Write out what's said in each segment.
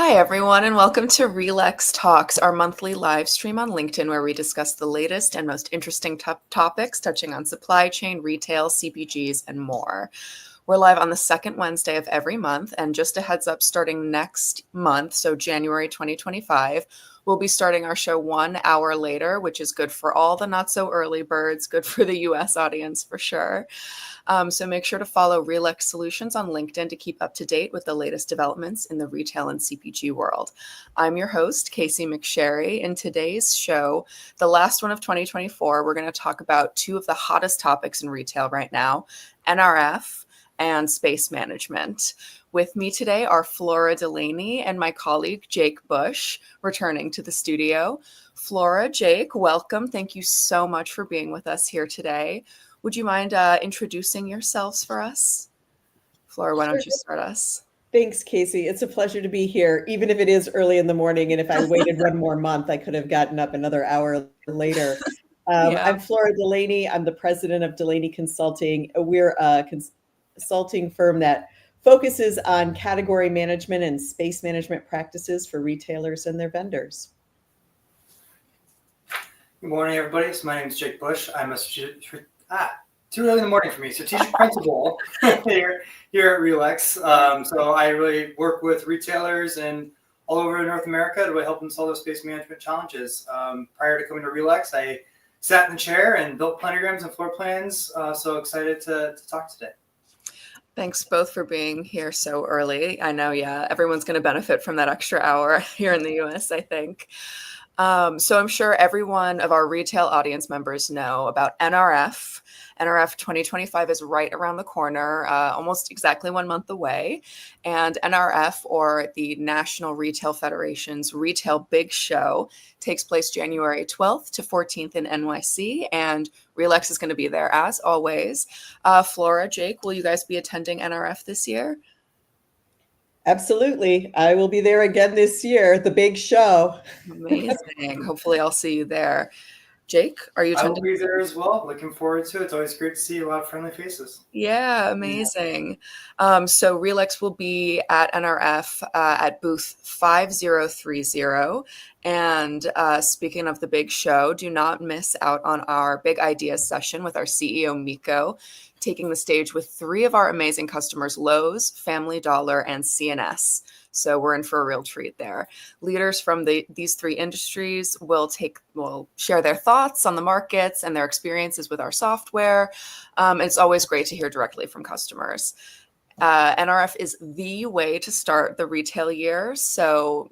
Hi, everyone, and welcome to RELEX Talks, our monthly live stream on LinkedIn, where we discuss the latest and most interesting topics touching on supply chain, retail, CPGs, and more. We're live on the second Wednesday of every month, and just a heads up, starting next month, so January 2025, we'll be starting our show 1 hour later, which is good for all the not so early birds, good for the US audience for sure. So make sure to follow RELEX Solutions on LinkedIn to keep up to date with the latest developments in the retail and CPG world. I'm your host, Casey McSherry. In today's show, the last one of 2024, we're going to talk about two of the hottest topics in retail right now, NRF and space management. With me today are Flora Delaney and my colleague, Jake Busch, returning to the studio. Flora, Jake, welcome. Thank you so much for being with us here today. Would you mind introducing yourselves for us? Flora, why don't you start us? Thanks, Casey. It's a pleasure to be here, even if it is early in the morning. And if I waited one more month, I could have gotten up another hour later. I'm Flora Delaney. I'm the president of Delaney Consulting. We're a consulting firm that focuses on category management and space management practices for retailers and their vendors. Good morning, everybody. So my name is Jake Busch. I'm a too early in the morning for me. Strategic principal here at RELEX. So I really work with retailers and all over North America to really help them solve their space management challenges. Prior to coming to RELEX, I sat in the chair and built planograms and floor plans. So excited to talk today. Thanks both for being here so early. I know, everyone's going to benefit from that extra hour here in the US, I think. So I'm sure every one of our retail audience members know about NRF. NRF 2025 is right around the corner, almost exactly 1 month away. And NRF, or the National Retail Federation's Retail Big Show, takes place January 12th to 14th in NYC. And RELEX is going to be there as always. Flora, Jake, will you guys be attending NRF this year? Absolutely. I will be there again this year, the big show. Amazing. Hopefully I'll see you there. Jake, are you attending? I will be there as well. Looking forward to it. It's always great to see a lot of friendly faces. Yeah, amazing. So RELEX will be at NRF at booth 5030. And speaking of the big show, do not miss out on our big ideas session with our CEO, Miko, taking the stage with 3 of our amazing customers, Lowe's, Family Dollar, and CNS. So we're in for a real treat there. Leaders from these 3 industries will share their thoughts on the markets and their experiences with our software. It's always great to hear directly from customers. NRF is the way to start the retail year. So,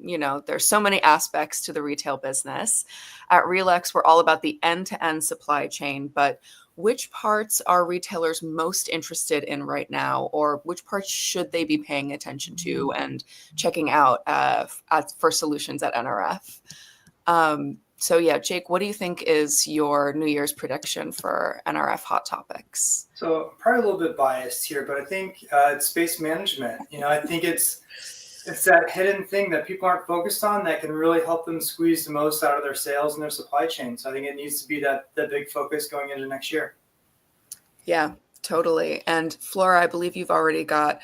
there's so many aspects to the retail business. At RELEX, we're all about the end-to-end supply chain, but which parts are retailers most interested in right now, or which parts should they be paying attention to and checking out for solutions at NRF? So Jake, what do you think is your New Year's prediction for NRF hot topics? So probably a little bit biased here, but I think it's space management. I think it's that hidden thing that people aren't focused on that can really help them squeeze the most out of their sales and their supply chain. So I think it needs to be the big focus going into next year. Yeah, totally. And Flora, I believe you've already got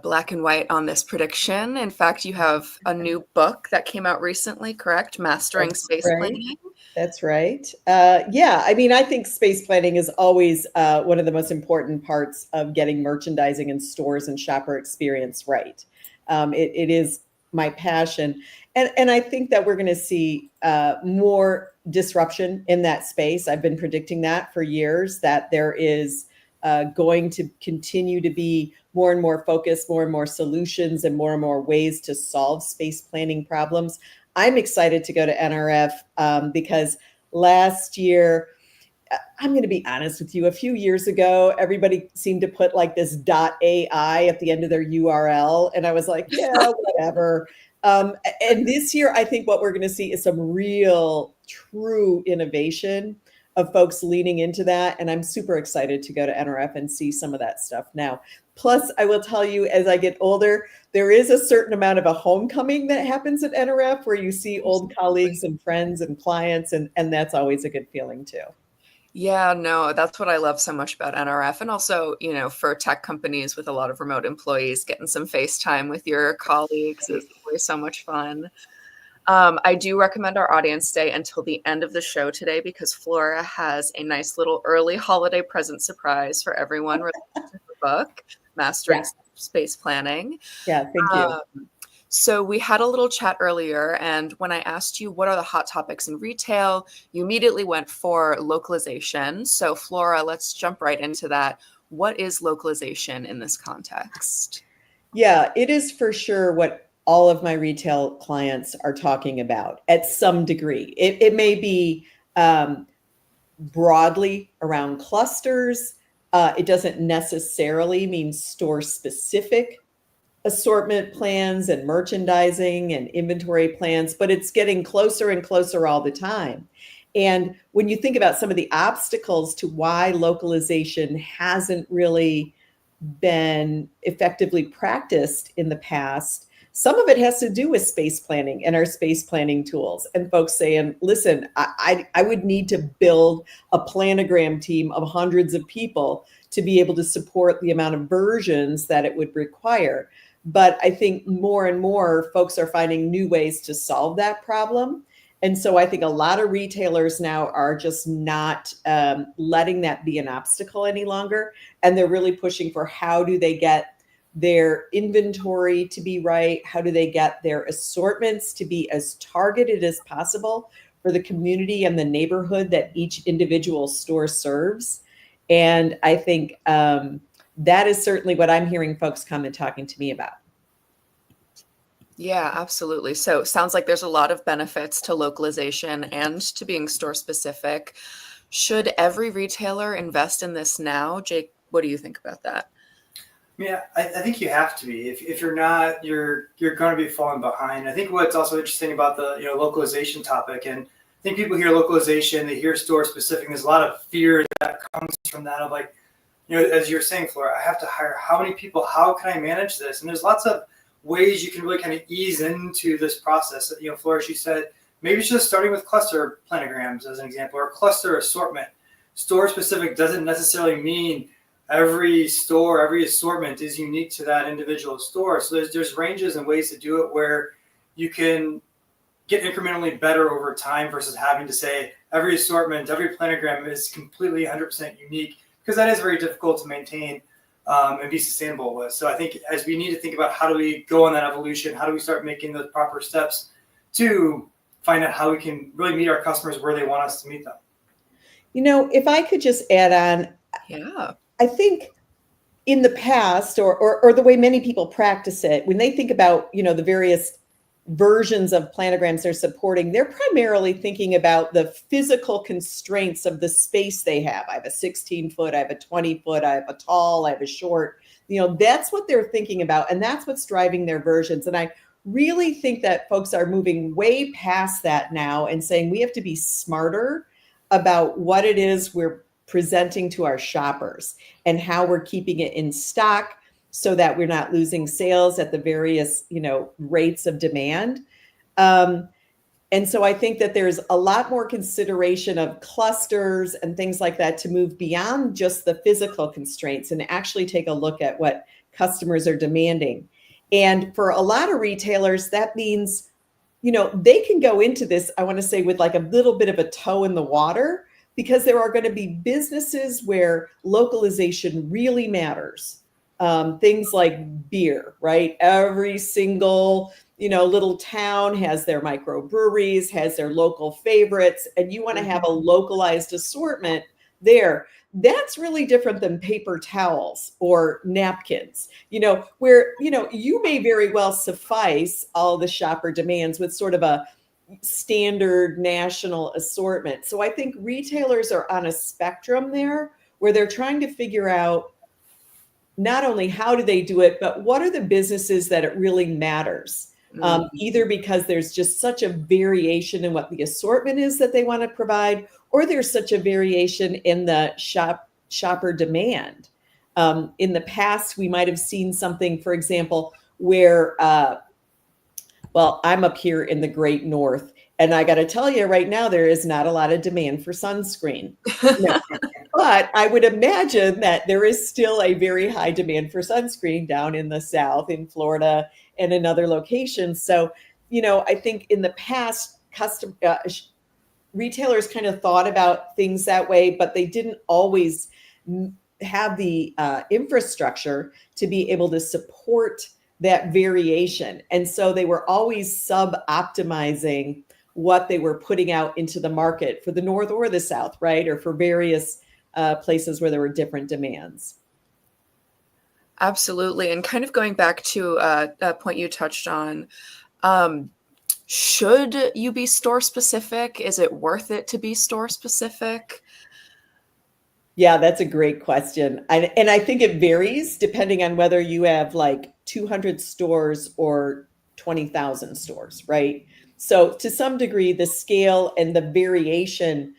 black and white on this prediction. In fact, you have a new book that came out recently, correct? Mastering Space Planning. That's right. I think space planning is always one of the most important parts of getting merchandising in stores and shopper experience right. It is my passion. And I think that we're going to see more disruption in that space. I've been predicting that for years, that there is going to continue to be more and more focus, more and more solutions, and more ways to solve space planning problems. I'm excited to go to NRF because last year, I'm going to be honest with you, a few years ago, everybody seemed to put like this .ai at the end of their URL. And I was like, yeah, whatever. And this year, I think what we're going to see is some real, true innovation of folks leaning into that. And I'm super excited to go to NRF and see some of that stuff now. Plus, I will tell you, as I get older, there is a certain amount of a homecoming that happens at NRF where you see old colleagues and friends and clients, and that's always a good feeling too. Yeah, no, that's what I love so much about NRF. And also, for tech companies with a lot of remote employees, getting some FaceTime with your colleagues is always so much fun. I do recommend our audience stay until the end of the show today because Flora has a nice little early holiday present surprise for everyone related to her book, Mastering Yeah. Space Planning. Yeah. Thank you. So we had a little chat earlier, and when I asked you what are the hot topics in retail, you immediately went for localization. So Flora, let's jump right into that. What is localization in this context? Yeah, it is for sure what all of my retail clients are talking about at some degree. It may be broadly around clusters. It doesn't necessarily mean store specific assortment plans and merchandising and inventory plans, but it's getting closer and closer all the time. And when you think about some of the obstacles to why localization hasn't really been effectively practiced in the past, some of it has to do with space planning and our space planning tools. And folks saying, listen, I would need to build a planogram team of hundreds of people to be able to support the amount of versions that it would require. But I think more and more folks are finding new ways to solve that problem. And so I think a lot of retailers now are just not letting that be an obstacle any longer. And they're really pushing for how do they get their inventory to be right? How do they get their assortments to be as targeted as possible for the community and the neighborhood that each individual store serves? And I think that is certainly what I'm hearing folks come and talking to me about. Yeah, absolutely. So it sounds like there's a lot of benefits to localization and to being store specific. Should every retailer invest in this now? Jake, what do you think about that? Yeah, I think you have to be. If you're not, you're going to be falling behind. I think what's also interesting about the localization topic, and I think people hear localization, they hear store specific. There's a lot of fear that comes from that of like, as you're saying, Flora, I have to hire how many people? How can I manage this? And there's lots of ways you can really kind of ease into this process. Flora, she said maybe it's just starting with cluster planograms as an example, or cluster assortment. Store specific doesn't necessarily mean every store, every assortment is unique to that individual store. So there's ranges and ways to do it where you can get incrementally better over time versus having to say every assortment, every planogram is completely 100% unique, because that is very difficult to maintain and be sustainable with. So I think as we need to think about how do we go on that evolution, how do we start making the proper steps to find out how we can really meet our customers where they want us to meet them. If I could just add on, Yeah. I think in the past, or the way many people practice it, when they think about, the various versions of planograms they're supporting, they're primarily thinking about the physical constraints of the space they have. I have a 16-foot, I have a 20-foot, I have a tall, I have a short. That's what they're thinking about, and that's what's driving their versions. And I really think that folks are moving way past that now and saying we have to be smarter about what it is we're presenting to our shoppers and how we're keeping it in stock so that we're not losing sales at the various, rates of demand. And so I think that there's a lot more consideration of clusters and things like that to move beyond just the physical constraints and actually take a look at what customers are demanding. And for a lot of retailers, that means, they can go into this, I want to say, with like a little bit of a toe in the water, because there are going to be businesses where localization really matters. Things like beer, right? Every single, little town has their microbreweries, has their local favorites, and you want to have a localized assortment there. That's really different than paper towels or napkins, where, you may very well suffice all the shopper demands with sort of a standard national assortment. So I think retailers are on a spectrum there where they're trying to figure out not only how do they do it, but what are the businesses that it really matters. Either because there's just such a variation in what the assortment is that they want to provide, or there's such a variation in the shopper demand. In the past, we might have seen something, for example, where, I'm up here in the Great North, And I got to tell you right now, there is not a lot of demand for sunscreen. No. But I would imagine that there is still a very high demand for sunscreen down in the South, in Florida, and in other locations. So, I think in the past, retailers kind of thought about things that way, but they didn't always have the infrastructure to be able to support that variation. And so they were always sub-optimizing what they were putting out into the market for the North or the South, right? Or for various places where there were different demands. Absolutely. And kind of going back to a point you touched on, should you be store specific? Is it worth it to be store specific? Yeah, that's a great question. And I think it varies depending on whether you have like 200 stores or 20,000 stores, right? So to some degree, the scale and the variation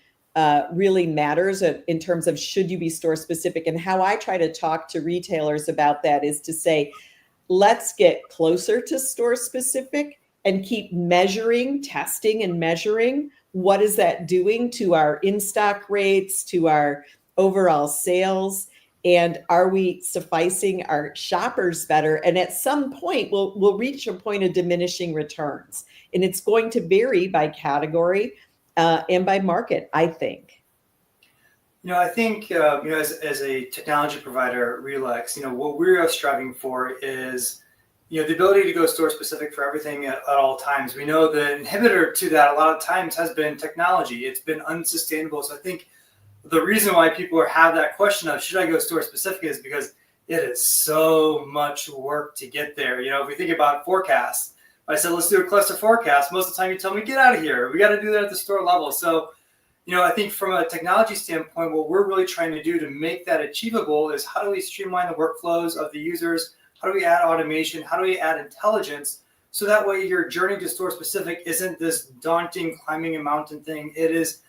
really matters in terms of should you be store specific. And how I try to talk to retailers about that is to say, let's get closer to store specific and keep testing and measuring. What is that doing to our in-stock rates, to our overall sales? And are we sufficing our shoppers better? And at some point, we'll reach a point of diminishing returns. And it's going to vary by category and by market, I think. I think, as a technology provider, RELEX, what we're striving for is, the ability to go store specific for everything at all times. We know the inhibitor to that a lot of times has been technology. It's been unsustainable. So I think the reason why people have that question of should I go store specific is because it is so much work to get there. If we think about forecasts, I said, let's do a cluster forecast. Most of the time you tell me, get out of here. We got to do that at the store level. So, I think from a technology standpoint, what we're really trying to do to make that achievable is how do we streamline the workflows of the users? How do we add automation? How do we add intelligence? So that way your journey to store specific isn't this daunting climbing a mountain thing. It is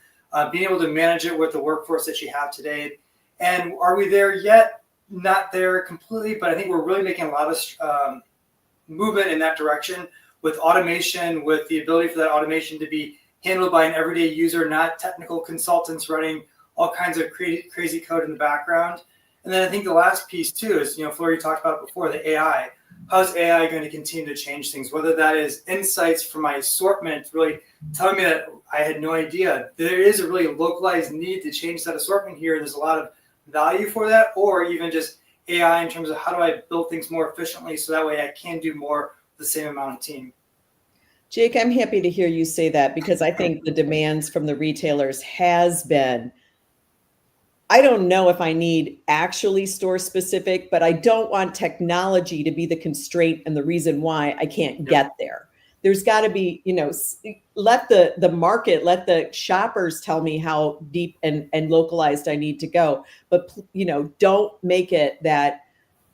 being able to manage it with the workforce that you have today. And are we there yet? Not there completely, but I think we're really making a lot of movement in that direction with automation, with the ability for that automation to be handled by an everyday user, not technical consultants running all kinds of crazy code in the background. And then I think the last piece too is, Flora, you talked about it before, the AI. How's AI going to continue to change things? Whether that is insights from my assortment, really telling me that I had no idea. There is a really localized need to change that assortment here. There's a lot of value for that, or even just AI in terms of how do I build things more efficiently so that way I can do more with the same amount of team. Jake, I'm happy to hear you say that because I think the demands from the retailers has been, I don't know if I need actually store specific, but I don't want technology to be the constraint and the reason why I can't get there. There's got to be, let the market, let the shoppers tell me how deep and localized I need to go. But, don't make it that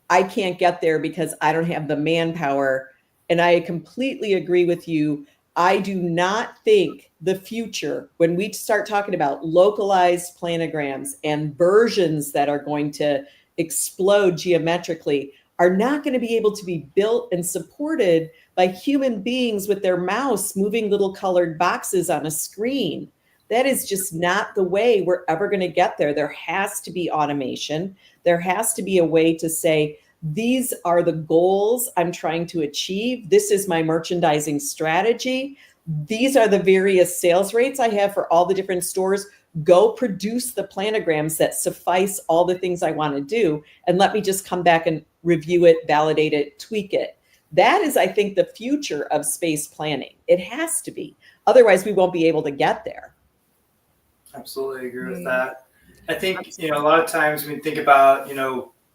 I can't get there because I don't have the manpower. And I completely agree with you. I do not think the future, when we start talking about localized planograms and versions that are going to explode geometrically, are not going to be able to be built and supported by human beings with their mouse moving little colored boxes on a screen. That is just not the way we're ever going to get there. There has to be automation. There has to be a way to say, these are the goals I'm trying to achieve. This is my merchandising strategy. These are the various sales rates I have for all the different stores. Go produce the planograms that suffice all the things I want to do. And let me just come back and review it, validate it, tweak it. That is, I think, the future of space planning. It has to be. Otherwise, we won't be able to get there. Absolutely agree with that. I think, a lot of times when you think about,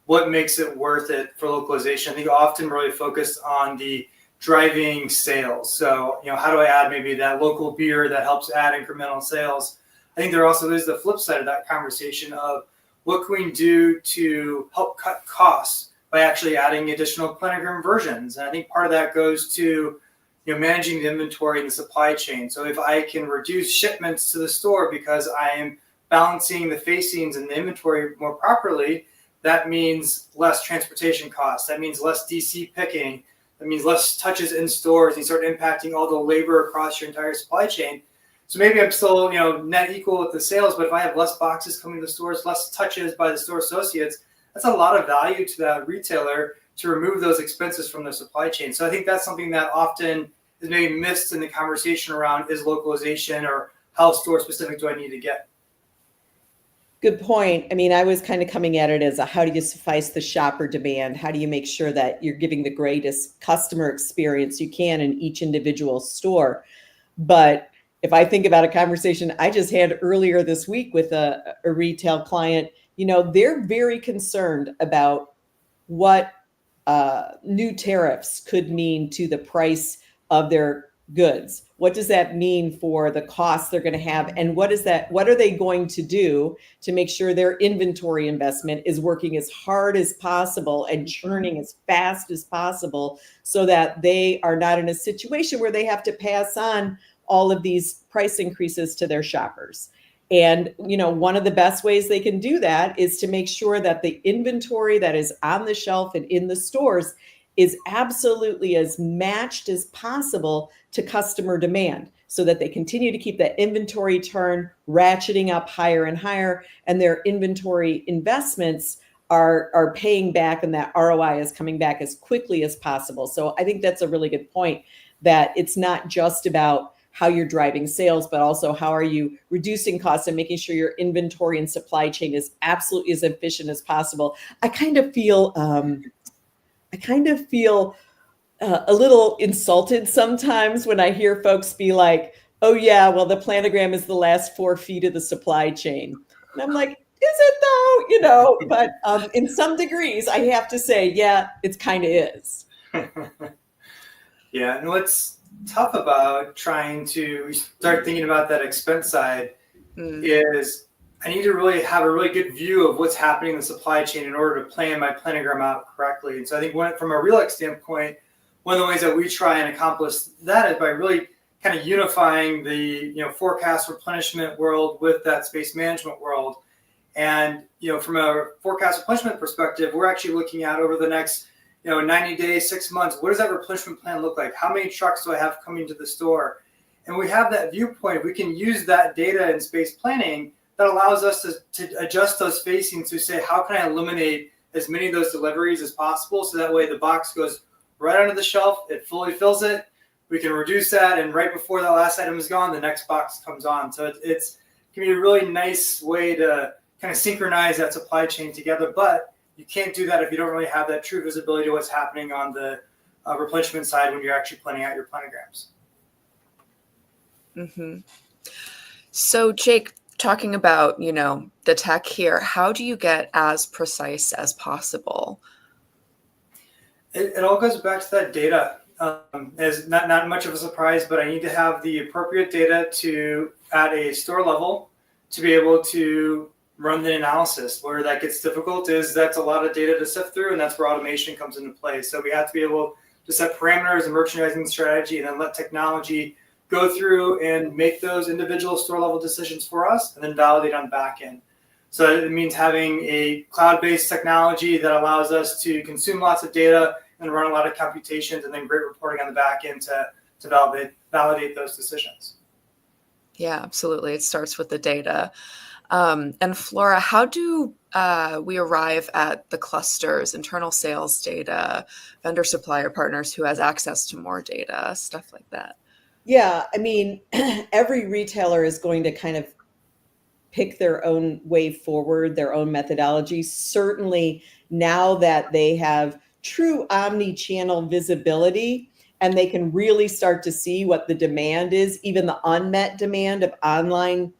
what makes it worth it for localization, I think often really focused on the driving sales. So, how do I add maybe that local beer that helps add incremental sales? I think there also is the flip side of that conversation of what can we do to help cut costs by actually adding additional planogram versions. And I think part of that goes to, managing the inventory and the supply chain. So if I can reduce shipments to the store because I am balancing the facings and the inventory more properly, that means less transportation costs. That means less DC picking. That means less touches in stores, and you start impacting all the labor across your entire supply chain. So maybe I'm still, net equal with the sales, but if I have less boxes coming to the stores, less touches by the store associates, that's a lot of value to that retailer to remove those expenses from their supply chain. So I think that's something that often is maybe missed in the conversation around is localization, or how store specific do I need to get? Good point. I mean, I was kind of coming at it as how do you suffice the shopper demand? How do you make sure that you're giving the greatest customer experience you can in each individual store? But if I think about a conversation I just had earlier this week with a retail client, they're very concerned about what new tariffs could mean to the price of their goods. What does that mean for the costs they're going to have? And what are they going to do to make sure their inventory investment is working as hard as possible and churning as fast as possible, so that they are not in a situation where they have to pass on all of these price increases to their shoppers? And, one of the best ways they can do that is to make sure that the inventory that is on the shelf and in the stores is absolutely as matched as possible to customer demand, so that they continue to keep that inventory turn ratcheting up higher and higher, and their inventory investments are paying back, and that ROI is coming back as quickly as possible. So I think that's a really good point, that it's not just about how you're driving sales, but also how are you reducing costs and making sure your inventory and supply chain is absolutely as efficient as possible. I kind of feel a little insulted sometimes when I hear folks be like, "Oh yeah, well the planogram is the last 4 feet of the supply chain," and I'm like, "Is it though?" But in some degrees, I have to say, yeah, it kind of is. Yeah, and what's tough about trying to start thinking about that expense side is I need to really have a really good view of what's happening in the supply chain in order to plan my planogram out correctly. And so I think from a RELEX standpoint, one of the ways that we try and accomplish that is by really kind of unifying the forecast replenishment world with that space management world. And from a forecast replenishment perspective, we're actually looking at over the next 90 days, 6 months, what does that replenishment plan look like? How many trucks do I have coming to the store? And we have that viewpoint. We can use that data in space planning that allows us to adjust those facings to say, how can I eliminate as many of those deliveries as possible? So that way the box goes right under the shelf, it fully fills it. We can reduce that, and right before the last item is gone, the next box comes on. So it can be a really nice way to kind of synchronize that supply chain together. But you can't do that if you don't really have that true visibility to what's happening on the replenishment side when you're actually planning out your planograms. Mm-hmm. So Jake, talking about, the tech here, how do you get as precise as possible? It all goes back to that data. It's not much of a surprise, but I need to have the appropriate data at a store level to be able to run the analysis. Where that gets difficult is that's a lot of data to sift through, and that's where automation comes into play. So we have to be able to set parameters and merchandising strategy, and then let technology go through and make those individual store level decisions for us, and then validate on the back end. So it means having a cloud-based technology that allows us to consume lots of data and run a lot of computations, and then great reporting on the back end to validate those decisions. Yeah, absolutely. It starts with the data. And Flora, how do we arrive at the clusters, internal sales data, vendor supplier partners who has access to more data, stuff like that? Yeah, I mean, every retailer is going to kind of pick their own way forward, their own methodology. Certainly now that they have true omni-channel visibility and they can really start to see what the demand is, even the unmet demand of online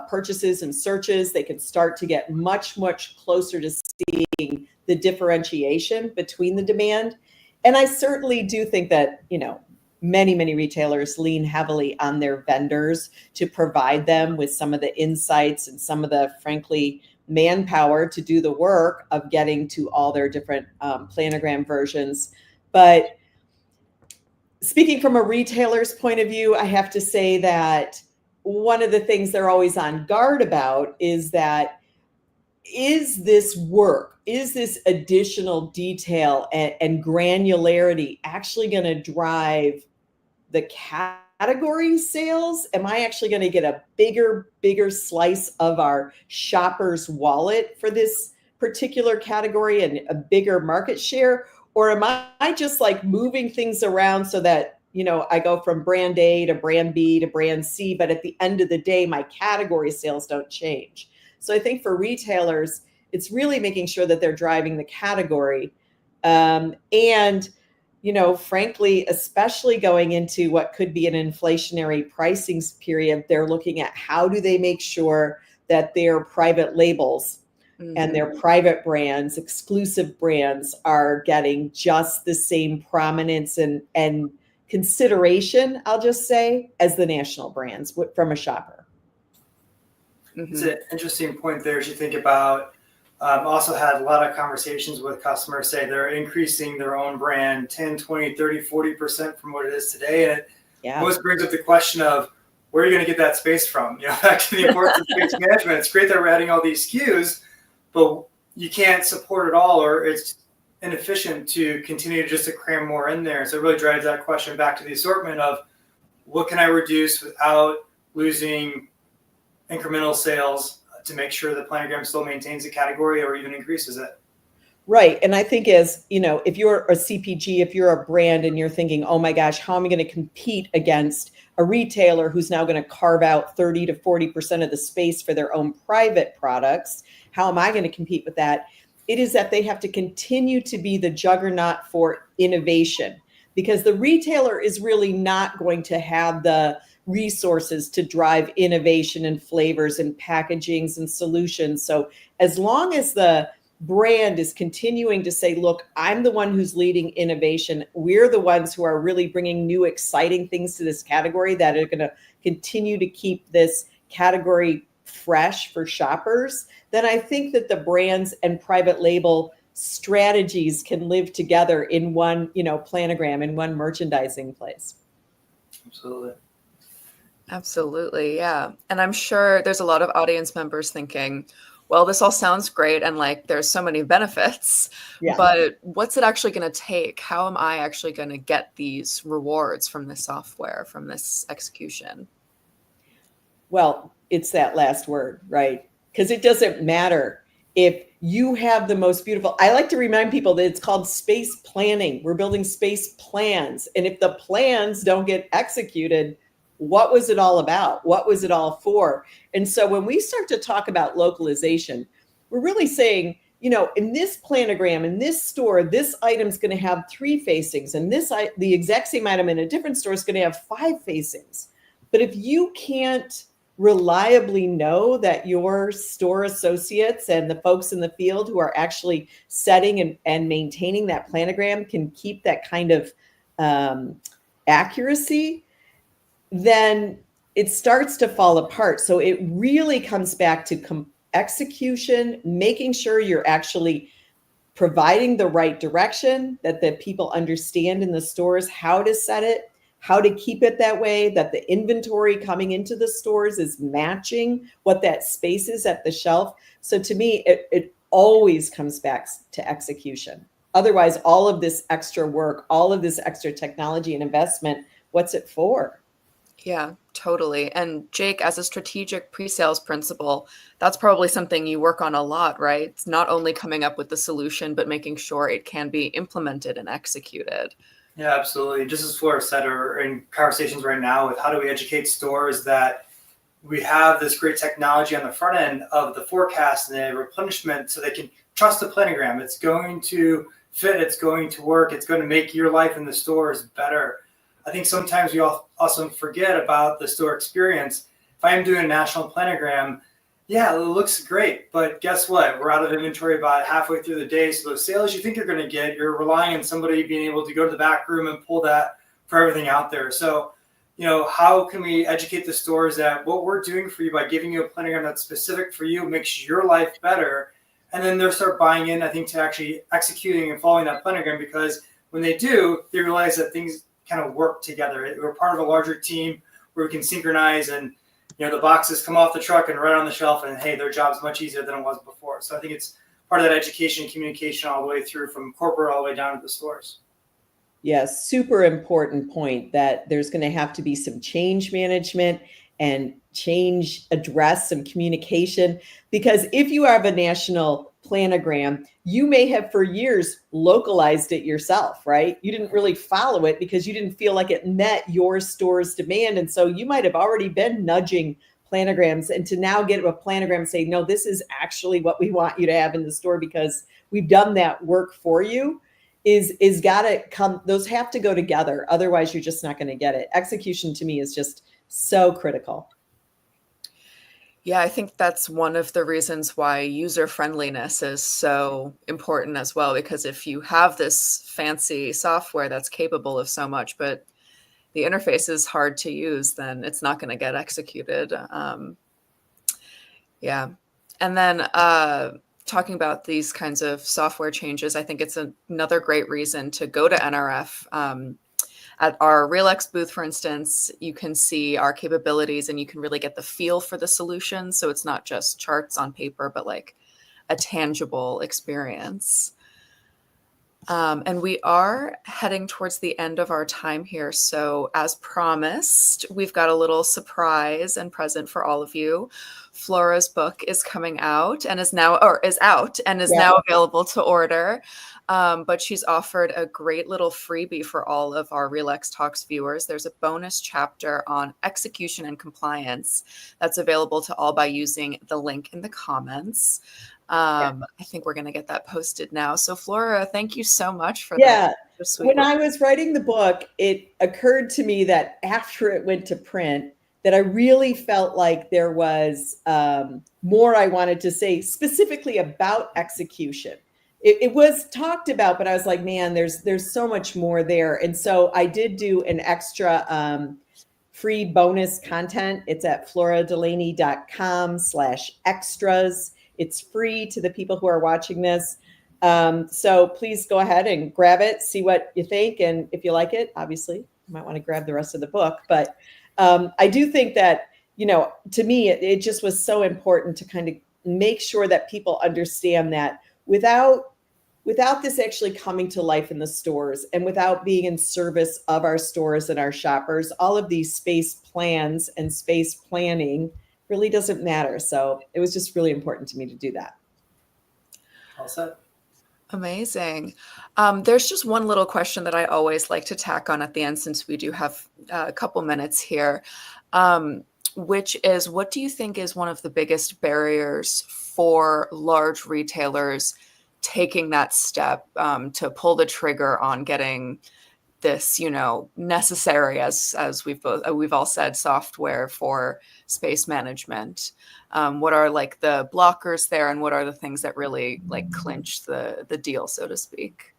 purchases and searches, they can start to get much, much closer to seeing the differentiation between the demand. And I certainly do think that, many, many retailers lean heavily on their vendors to provide them with some of the insights and some of the, frankly, manpower to do the work of getting to all their different planogram versions. But speaking from a retailer's point of view, I have to say that one of the things they're always on guard about is that is this work, is this additional detail and granularity actually going to drive the category sales? Am I actually going to get a bigger slice of our shopper's wallet for this particular category and a bigger market share? Or am I just like moving things around so that, I go from brand A to brand B to brand C, but at the end of the day, my category sales don't change? So I think for retailers, it's really making sure that they're driving the category. And frankly, especially going into what could be an inflationary pricing period, they're looking at how do they make sure that their private labels and their private brands, exclusive brands, are getting just the same prominence and consideration, I'll just say, as the national brands from a shopper. It's an interesting point there as you think about. Also had a lot of conversations with customers say they're increasing their own brand 10, 20, 30, 40% from what it is today. And it always brings up the question of where are you going to get that space from? Back to the importance of space management. It's great that we're adding all these SKUs, but you can't support it all, or it's inefficient to continue just to cram more in there. So it really drives that question back to the assortment of what can I reduce without losing incremental sales to make sure the planogram still maintains the category or even increases it. Right. And I think if you're a CPG, if you're a brand and you're thinking, oh my gosh, how am I going to compete against a retailer who's now going to carve out 30 to 40% of the space for their own private products? How am I going to compete with that? It is that they have to continue to be the juggernaut for innovation, because the retailer is really not going to have the resources to drive innovation and flavors and packagings and solutions. So as long as the brand is continuing to say, look, I'm the one who's leading innovation, we're the ones who are really bringing new, exciting things to this category that are going to continue to keep this category fresh for shoppers, then I think that the brands and private label strategies can live together in one, planogram, in one merchandising place. Absolutely. Yeah. And I'm sure there's a lot of audience members thinking, well, this all sounds great and like there's so many benefits, but what's it actually going to take? How am I actually going to get these rewards from this software, from this execution? Well, it's that last word, right? Because it doesn't matter if you have the most beautiful. I like to remind people that it's called space planning. We're building space plans. And if the plans don't get executed, what was it all about? What was it all for? And so when we start to talk about localization, we're really saying, in this planogram, in this store, this item's going to have 3 facings, and the exact same item in a different store is going to have 5 facings. But if you can't reliably know that your store associates and the folks in the field who are actually setting and maintaining that planogram can keep that kind of accuracy, then it starts to fall apart. So it really comes back to execution, making sure you're actually providing the right direction, that the people understand in the stores how to set it, how to keep it that way, that the inventory coming into the stores is matching what that space is at the shelf. So to me, it always comes back to execution. Otherwise, all of this extra work, all of this extra technology and investment, what's it for? Yeah, totally. And Jake, as a strategic pre-sales principal, that's probably something you work on a lot, right? It's not only coming up with the solution, but making sure it can be implemented and executed. Yeah, absolutely. Just as Flora said, we're in conversations right now with how do we educate stores that we have this great technology on the front end of the forecast and the replenishment so they can trust the planogram. It's going to fit, it's going to work, it's going to make your life in the stores better. I think sometimes we also forget about the store experience. If I'm doing a national planogram, yeah, it looks great, but guess what? We're out of inventory about halfway through the day. So those sales you think you're going to get, you're relying on somebody being able to go to the back room and pull that for everything out there. So, how can we educate the stores that what we're doing for you by giving you a planogram that's specific for you makes your life better? And then they'll start buying in, I think, to actually executing and following that planogram, because when they do, they realize that things kind of work together. We're part of a larger team where we can synchronize and the boxes come off the truck and right on the shelf, and hey, their job's much easier than it was before. So I think it's part of that education and communication all the way through, from corporate all the way down to the stores. Yes, super important point that there's going to have to be some change management and change address, some communication, because if you have a national planogram, you may have for years localized it yourself, right? You didn't really follow it because you didn't feel like it met your store's demand. And so you might have already been nudging planograms, and to now get a planogram and say, no, this is actually what we want you to have in the store because we've done that work for you, is got to come. Those have to go together. Otherwise, you're just not going to get it. Execution to me is just so critical. Yeah, I think that's one of the reasons why user friendliness is so important as well, because if you have this fancy software that's capable of so much, but the interface is hard to use, then it's not going to get executed. Yeah. And then talking about these kinds of software changes, I think it's another great reason to go to NRF. At our RELEX booth, for instance, you can see our capabilities and you can really get the feel for the solution. So it's not just charts on paper, but like a tangible experience. And we are heading towards the end of our time here. So as promised, we've got a little surprise and present for all of you. Flora's book is coming out and is out and is now available to order. But she's offered a great little freebie for all of our RELEX Talks viewers. There's a bonus chapter on execution and compliance that's available to all by using the link in the comments. I think we're going to get that posted now. So Flora, thank you so much for that. When I was writing the book, it occurred to me that after it went to print, that I really felt like there was more I wanted to say specifically about execution. It was talked about, but I was like, man, there's so much more there. And so I did do an extra free bonus content. It's at floradelaney.com/extras. It's free to the people who are watching this. So please go ahead and grab it, see what you think. And if you like it, obviously, you might want to grab the rest of the book. But I do think that, to me, it just was so important to kind of make sure that people understand that without this actually coming to life in the stores and without being in service of our stores and our shoppers, all of these space plans and space planning really doesn't matter. So it was just really important to me to do that. All set. Amazing. There's just one little question that I always like to tack on at the end, since we do have a couple minutes here, which is, what do you think is one of the biggest barriers for large retailers taking that step to pull the trigger on getting this, necessary, as we've all said, software for space management? What are like the blockers there, and what are the things that really like clinch the deal, so to speak?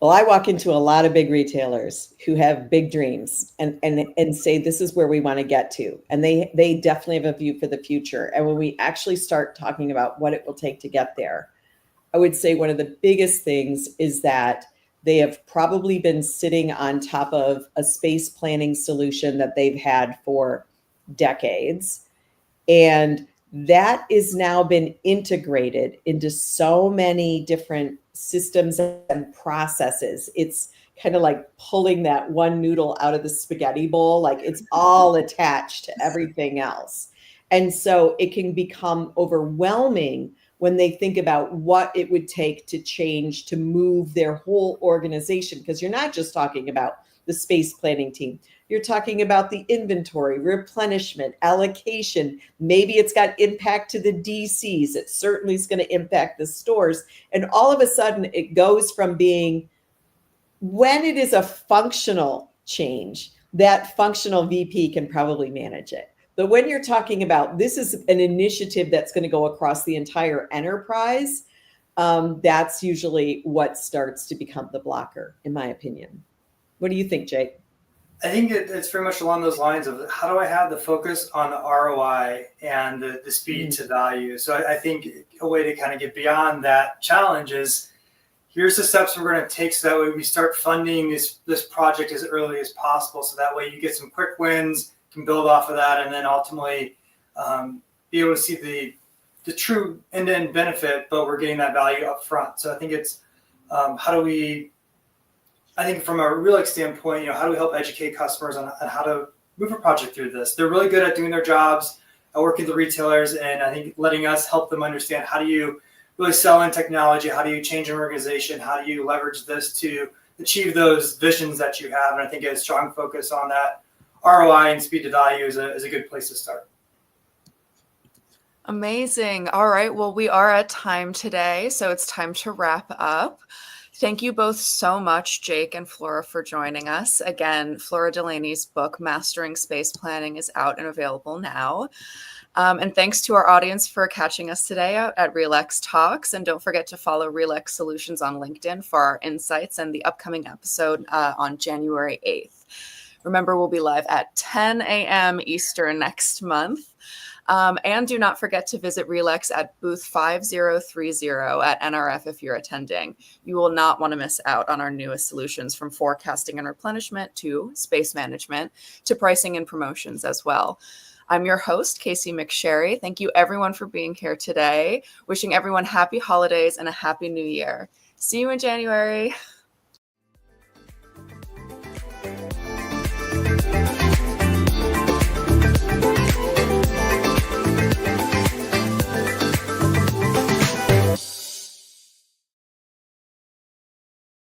Well, I walk into a lot of big retailers who have big dreams and say, this is where we want to get to. And they definitely have a view for the future. And when we actually start talking about what it will take to get there, I would say one of the biggest things is that they have probably been sitting on top of a space planning solution that they've had for decades. And that is now been integrated into so many different systems and processes. It's kind of like pulling that one noodle out of the spaghetti bowl, like it's all attached to everything else. And so it can become overwhelming when they think about what it would take to change, to move their whole organization. Because you're not just talking about the space planning team. You're talking about the inventory, replenishment, allocation. Maybe it's got impact to the DCs. It certainly is going to impact the stores. And all of a sudden it goes from being, when it is a functional change, that functional VP can probably manage it. But when you're talking about, this is an initiative that's going to go across the entire enterprise, that's usually what starts to become the blocker, in my opinion. What do you think, Jake? I think it's very much along those lines of, how do I have the focus on the ROI and the speed to value? So I think a way to kind of get beyond that challenge is, here's the steps we're going to take so that way we start funding this project as early as possible. So that way you get some quick wins, can build off of that, and then ultimately be able to see the true end-to-end benefit, but we're getting that value up front. So I think it's I think from a RELEX standpoint, how do we help educate customers on how to move a project through this? They're really good at doing their jobs, at working with the retailers, and I think letting us help them understand how do you really sell in technology, how do you change an organization, how do you leverage this to achieve those visions that you have. And I think a strong focus on that ROI and speed to value is a good place to start. Amazing. All right. Well, we are at time today, so it's time to wrap up. Thank you both so much, Jake and Flora, for joining us. Again, Flora Delaney's book, Mastering Space Planning, is out and available now. And thanks to our audience for catching us today at RELEX Talks. And don't forget to follow RELEX Solutions on LinkedIn for our insights and the upcoming episode on January 8th. Remember, we'll be live at 10 a.m. Eastern next month. And do not forget to visit RELEX at booth 5030 at NRF if you're attending. You will not want to miss out on our newest solutions, from forecasting and replenishment to space management to pricing and promotions as well. I'm your host, Casey McSherry. Thank you everyone for being here today. Wishing everyone happy holidays and a happy new year. See you in January.